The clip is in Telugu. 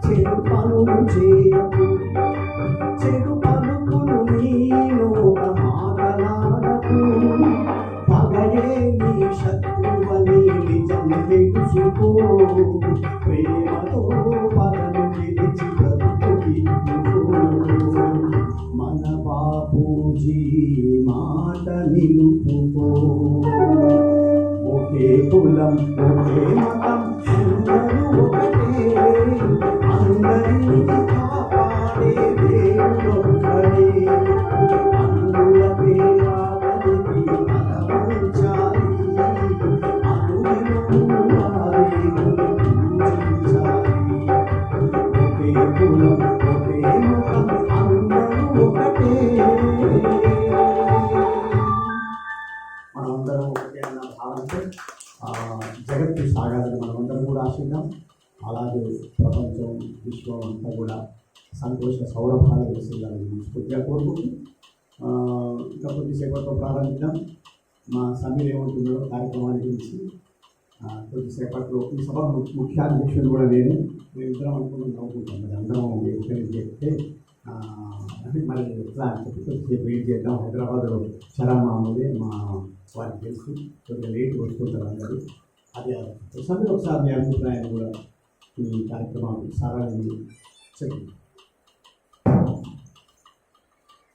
చెడు పనులు చేయకు, చెడు పలుకులు నీ నోట మాటలాడకు. పగయే నీ శత్రువని నిజం తెలుసుకో, ప్రేమతో పగను గెలిచి బ్రతుకు. మన బాపూజీ మాట నిలుపుకో, ఒకే కులం ఒకే మతం అందరూ ఒకటే, అందరినీ కాపాడే దేవుడొక్కడే. అందులకే ఆగలిగి అలవరించాలి, అనుదినము వారిని పూజించాలి. ఒకే కులం ఒకే మతం అందరూ ఒకటే, మనమందరం ఒకటే అన్న భావంతో జగత్తు సాగాలని మనమందరం కూడా ఆశిద్దాం. అలాగే ప్రపంచం విశ్వం అంతా కూడా సంతోష సౌరభాలు వెలిసిందని మనస్ఫూర్తిగా కోరుకుంటూ ఇంకా కొద్దిసేపట్లో ప్రారంభిద్దాం. మా సమీర్ ఏమంటున్నాడో కార్యక్రమాన్ని గురించి కొద్దిసేపట్లో ఈ సభ ముఖ్యాధ్యక్షుడు కూడా నేను, మేమిద్దరం అనుకున్నాం నవ్వుకుంటాం. మరి అందరం ఎక్కడికి చెప్తే మరి ఎట్లా అని చెప్పి కొద్దిసేపు వెయిట్ చేద్దాం. హైదరాబాద్లో చరణమామూలే మా వారికి తెలుసు, కొద్దిగా లేట్ వస్తుంటారు అందరూ. అది సమీర్ ఒకసారి మీ అభిప్రాయాన్ని కూడా ఈ కార్యక్రమాలు సారాన్ని చెప్పండి.